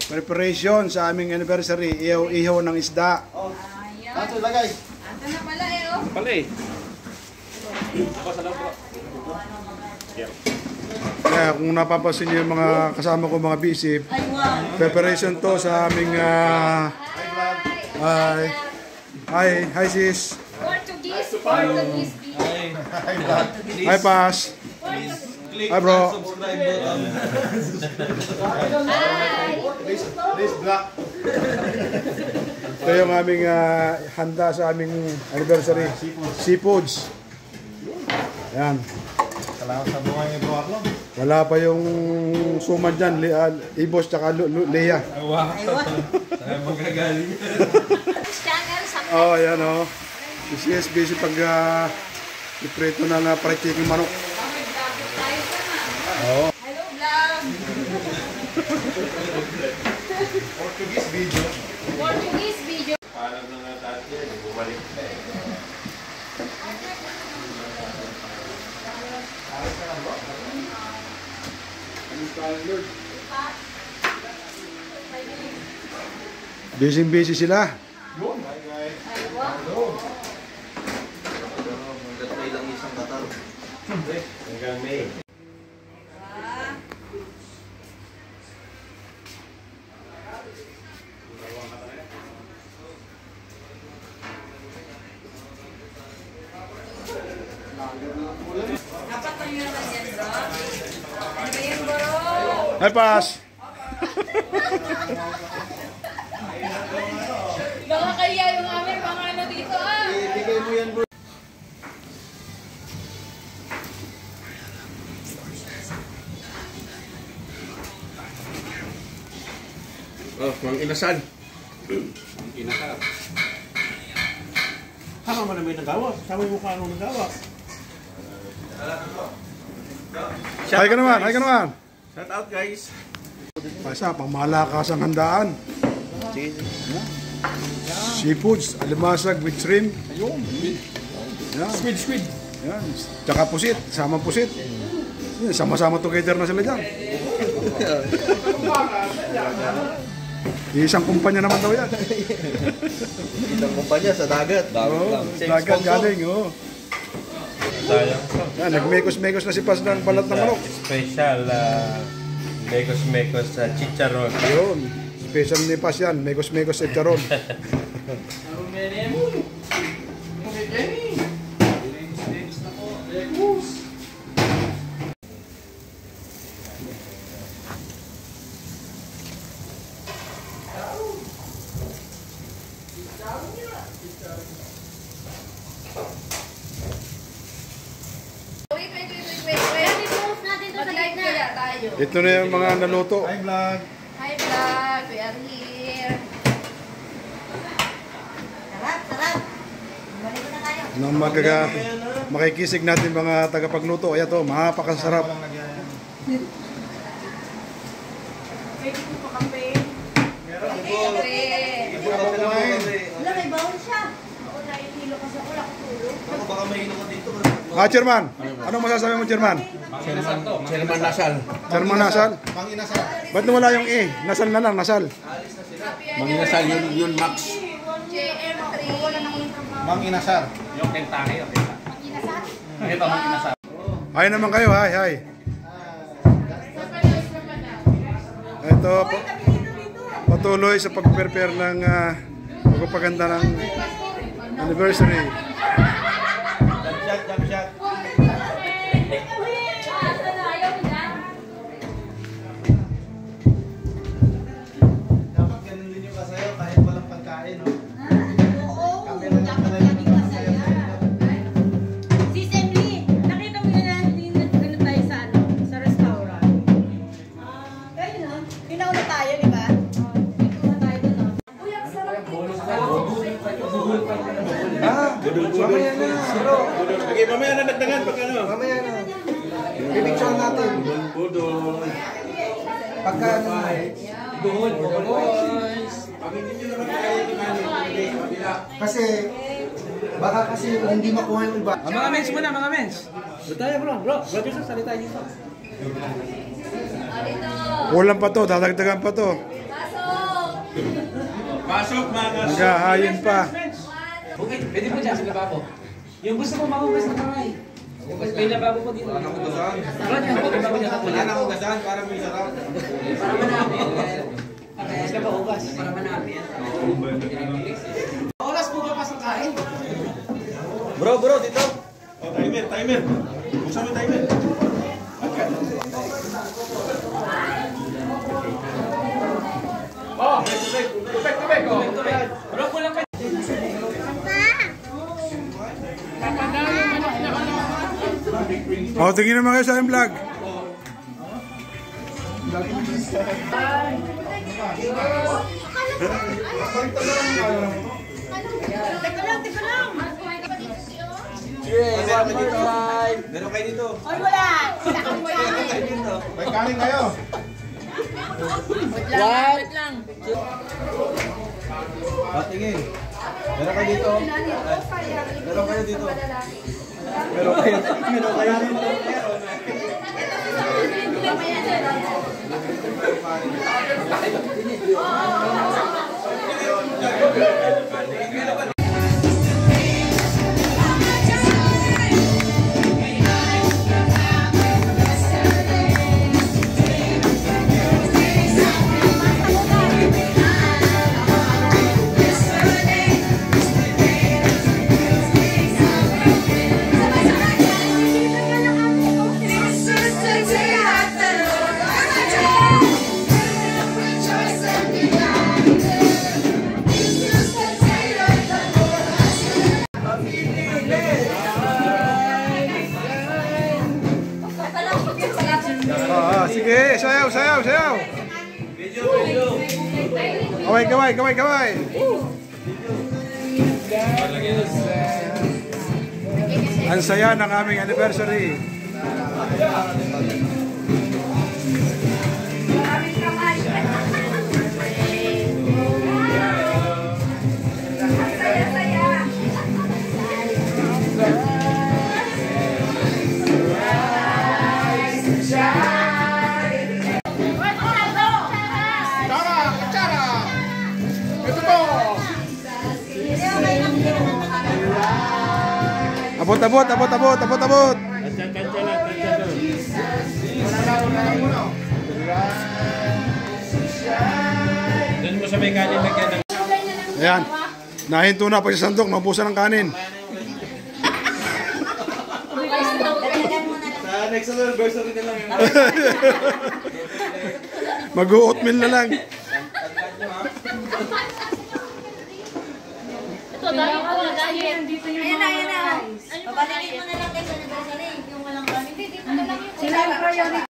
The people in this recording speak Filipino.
preparation sa aming anniversary. Ihaw ng isda. Ito lagay. Ando na pala eh, oh. Pala eh. Ako sa loob bro. Kaya kung napapansin niyo yung mga kasama ko mga bisip, preparation to sa aming hi sis. Portuguese video. Hi Pas. Hi bro. Please block. Ito yung aming handa sa aming anniversary. Seafoods. Yan. Salamat sa buhay niyo bro ako. Wala pa yung suman dyan, Ibos tsaka Leia. Wow. Saan magagaling? Channel sa Oh, yan oh. Si CS busy pag iprito na fried chicken manok. Oh. Hello vlog. Portuguese video. Portuguese video. Paano na nga dati yan? Bumalik. Busy sila. Hanggang may lang isang batal. Hanggang May. Dapat lang yun naman yan, bro. Ano ba yan, bro? Hi Pas. Nakakaya yung aming mga ano dito, ah. Ibigay mo yan bro. Oh, mang inasal. Inasal. Tama mo naman yung nagawa. Tama yung mukha nung nagawa. Hi ka naman. Shout out guys. Pasa, pang malakas ang handaan. Seafoods, alimasag with shrimp. Ayun. Yan. Squid. Yan. Tsaka pusit, samang pusit. Yan, sama-sama together na sila dyan. Isang kumpanya naman daw yan. Isang kumpanya sa dagat. Oh, dagat galing, oh. Sayang. Yan, nagmekos-mekos na si Pas ng balat ng manok. Special mekos-mekos sa chicharon. Ayun, special ni Pas yan, mekos-mekos sa charon. Wait. I-post natin to sa live kaya tayo. Ito na yung mga naluto. Hi vlog. Hi vlog, we are here. Sarap. Balik na tayo. Nang makikisig natin mga tagapagluto. Ayan to, mapakasarap. Walang nagyayan. Pwede ko pa kape. Meron. Kape. Wala, may bawal siya. Ako na yung hilo kasi ako lang tulog. Ako baka mahilo ko dito. Chairman, anong masasabi mo, Chairman? Chairman Nasal. Chairman Nasal? Panginasal. Ba't nawala yung E? Nasal na lang, Nasal. Mang Nasal yun Max. JM3. Manginasal. Yung Kentucky. Ito mang inasal. Hi naman kayo, hi. Ito, patuloy sa pag-prepare ng pagpapaganda ng anniversary. Jump shot. Dapat ganun din yung kasayo kahit walang pagkain, no? Kami lang yung talagang masaya. Sis Emily, nakita mo na natin nagkano tayo sa sa restaurant. Kayo na? Pinauna tayo, di ba? Pinauna tayo doon. Uy, ang sarap dito. Mamaya na, bro. Okay, mamaya na nagdagan pag ano. Mamaya na. Pipicture natin. Budol. Pagka ano. Kasi baka kasi hindi makuha yung iba. Mga mens muna, mga mens. Tayo bro. Bro, Joseph, salita dito. Kulang pa to, dadagdagan pa to. Pasok! Pasok mga kas. Nag-aayon pa. Okay, pwede po dyan sa lababo. Yung gusto mo mahugas na kamay. May lababo po dito. Wala nang hugasan. Wala nang hugasan para may sarap. Para manapin. Parehas ka pa hugas. Para manapin. Oras po ba pasang kain? Bro, dito. Oh, timer. Buksan mo yung timer. Oh, tubig. Bro, kulang pa. O, tingin naman kayo sa aking vlog. Teka lang. Meron kayo dito. Oy, wala. Sakang mo yan. May kanin kayo. Wait lang. Tingin. Meron kayo dito. Meron kayo dito. Sige, sayaw. Kaway. Ang saya ng aming anniversary. Abot. Doon mo sa may kanin na kaya. Ayan. Nahinto na pag sa sandok, mabusan ng kanin. Sa next anniversary na lang yun. Mag-oatmeal na lang. Ito, dahil ko na dahil. Ayan na. Pabalikin mo na lang kayo sa anniversary. Yung walang kanin. Dito na lang yung